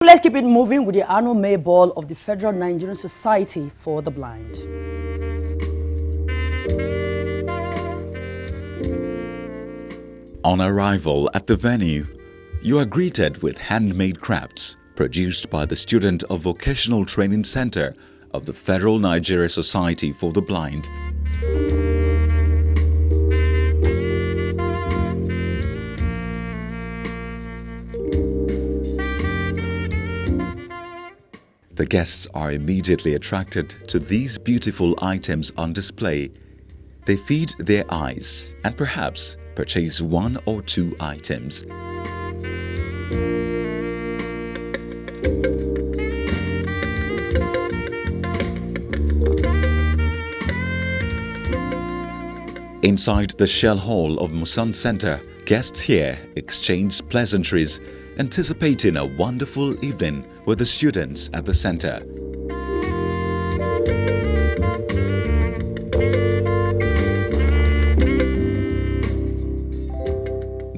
Let's keep it moving with the annual May Ball of the Federal Nigerian Society for the Blind. On arrival at the venue, you are greeted with handmade crafts produced by the student of Vocational Training Center of the Federal Nigeria Society for the Blind. The guests are immediately attracted to these beautiful items on display. They feed their eyes and perhaps purchase one or two items. Inside the Shell Hall of Musan Center, guests here exchange pleasantries, anticipating a wonderful evening with the students at the center.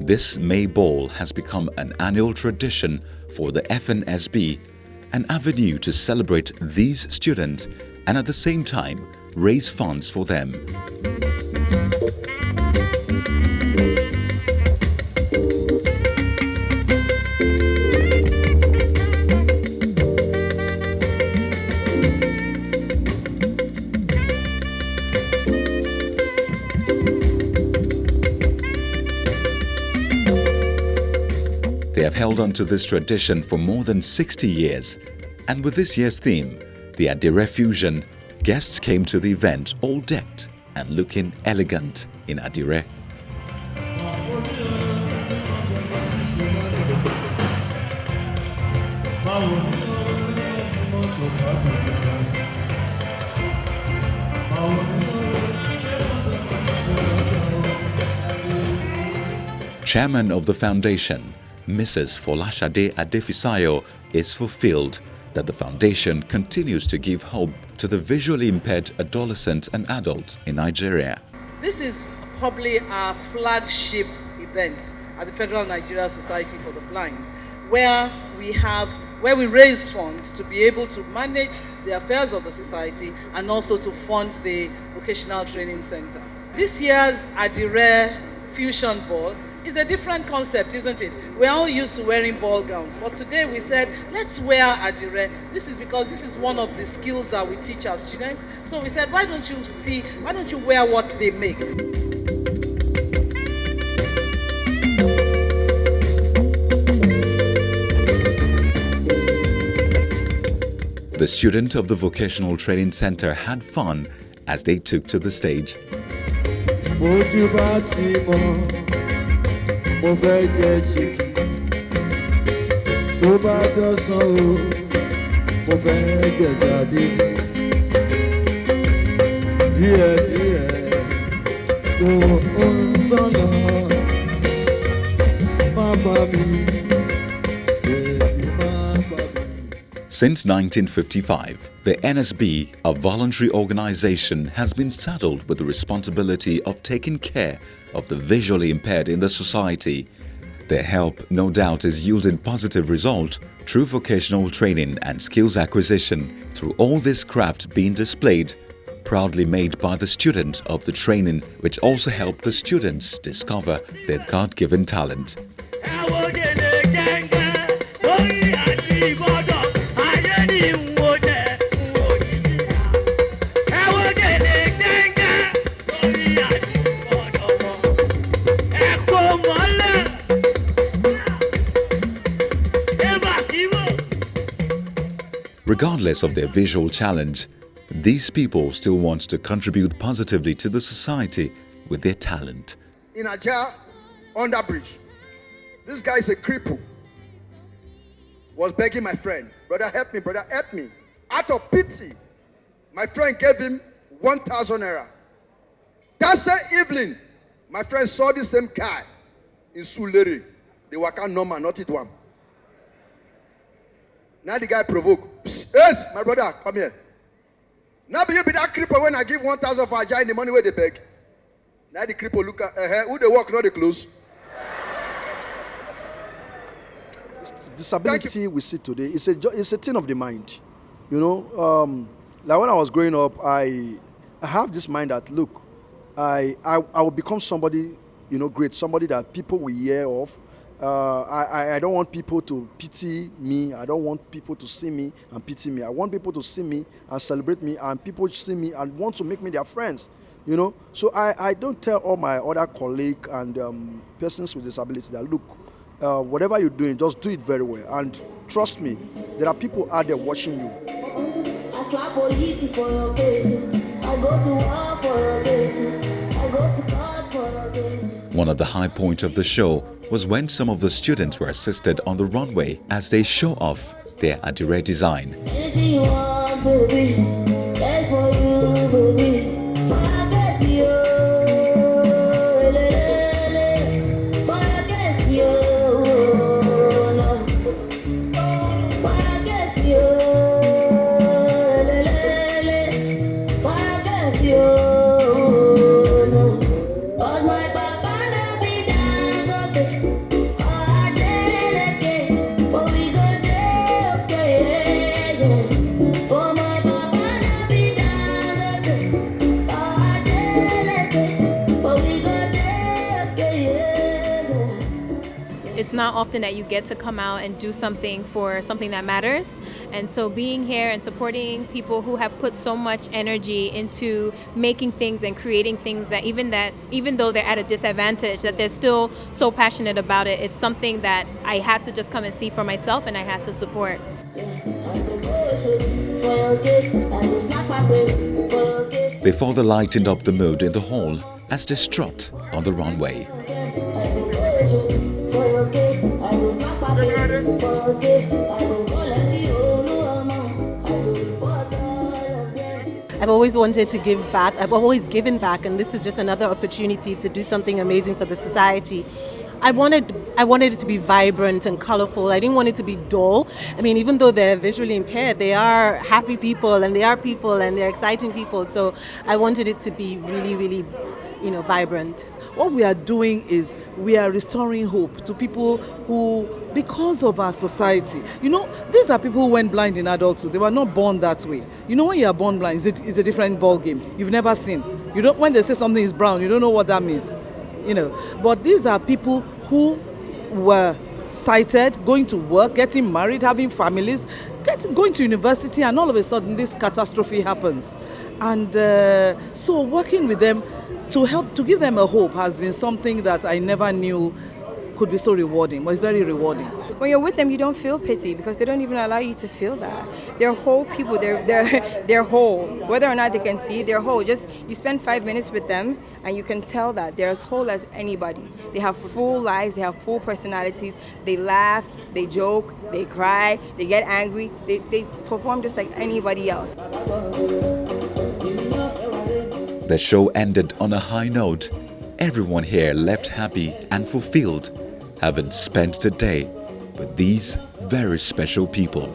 This May Ball has become an annual tradition for the FNSB, an avenue to celebrate these students and at the same time raise funds for them. They have held on to this tradition for more than 60 years, and with this year's theme, the Adire Fusion, guests came to the event all decked and looking elegant in Adire. Chairman of the foundation, Mrs. Folashade Adefisayo, is fulfilled that the foundation continues to give hope to the visually impaired adolescents and adults in Nigeria. This is probably our flagship event at the Federal Nigeria Society for the Blind, where we raise funds to be able to manage the affairs of the society and also to fund the Vocational Training Center. This year's Adire Fusion Ball is a different concept, isn't it? We're all used to wearing ball gowns, but today we said, let's wear Adire. This is because this is one of the skills that we teach our students. So we said, why don't you wear what they make? The students of the Vocational Training Center had fun as they took to the stage. Mo fẹ́ jẹ chicken tó bá dọ̀sán o, mo fẹ́ jẹja dídín díẹ̀díẹ̀ tó ń tán lọ má bà mí, baby má bà mí. Since 1955, the NSB, a voluntary organization, has been saddled with the responsibility of taking care of the visually impaired in the society. Their help, no doubt, is yielding positive result through vocational training and skills acquisition through all this craft being displayed, proudly made by the students of the training, which also help the students discover their God-given talent. Regardless of their visual challenge, these people still want to contribute positively to the society with their talent. In Ajah, under bridge, this guy is a cripple. Was begging my friend, brother help me. Out of pity, my friend gave him 1,000 naira. That same evening, my friend saw the same guy in Sulere. They were kind normal, not it one. Now the guy provoked. Yes, my brother, come here. Now be you be that cripple when I give 1,000 for Ajah in the money where they beg. Now the cripple look at who they walk, not the close. disability we see today is a thing of the mind. You know, like when I was growing up, I have this mind that, look, I will become somebody, you know, great, somebody that people will hear of. I don't want people to pity me. I don't want people to see me and pity me. I want people to see me and celebrate me, and people see me and want to make me their friends, you know. So I don't tell all my other colleagues and persons with disability that, look, whatever you're doing, just do it very well. And trust me, there are people out there watching you. I slap police for your case. I go to war for your case. I go to court for your case. One of the high points of the show was when some of the students were assisted on the runway as they show off their Adire design. Anything you want, baby, that's for you, baby. It's not often that you get to come out and do something for something that matters. And so being here and supporting people who have put so much energy into making things and creating things that even though they're at a disadvantage, that they're still so passionate about it, it's something that I had to just come and see for myself and I had to support. Before they lightened up the mood in the hall as they strut on the runway. I've always wanted to give back. I've always given back, and this is just another opportunity to do something amazing for the society. I wanted it to be vibrant and colorful. I didn't want it to be dull. I mean, even though they're visually impaired, they are happy people and they are people and they're exciting people. So I wanted it to be really, really, vibrant. What we are doing is we are restoring hope to people who, because of our society, these are people who went blind in adulthood. They were not born that way. When you are born blind, it's a different ball game. You've never seen. When they say something is brown, you don't know what that means. But these are people who were sighted, going to work, getting married, having families, going to university, and all of a sudden this catastrophe happens. And so working with them to give them a hope has been something that I never knew could be so rewarding, but it's very rewarding. When you're with them, you don't feel pity because they don't even allow you to feel that. They're whole people. They're whole. Whether or not they can see, they're whole. Just you spend 5 minutes with them, and you can tell that they're as whole as anybody. They have full lives. They have full personalities. They laugh. They joke. They cry. They get angry. They perform just like anybody else. The show ended on a high note. Everyone here left happy and fulfilled, having spent the day with these very special people.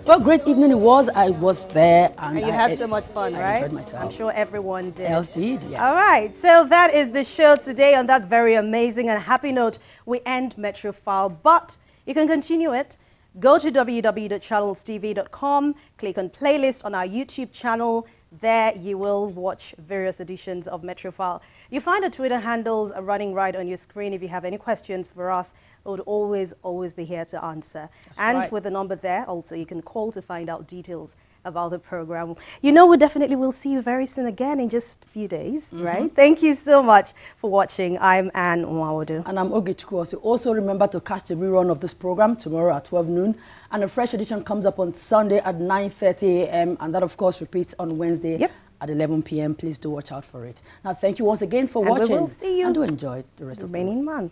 Well, great evening it was. I was there and you had so much fun, I right? enjoyed myself. I'm sure everyone did. Else did, yeah. All right, so that is the show today. On that very amazing and happy note, we end Metrofile, but you can continue it. Go to www.channelstv.com, click on playlist on our YouTube channel. There you will watch various editions of Metrofile. You find the Twitter handles running right on your screen. If you have any questions for us, we would always be here to answer. That's and right. with the number there, also you can call to find out details about the program. We definitely will see you very soon again in just a few days, right? Thank you so much for watching. I'm Anne Nwawadu. And I'm Ogechukwuosi. Also remember to catch the rerun of this program tomorrow at 12 noon. And a fresh edition comes up on Sunday at 9:30 a.m. And that, of course, repeats on Wednesday at 11 p.m. Please do watch out for it. Now, thank you once again for watching. We will see you and do enjoy the rest of the remaining month.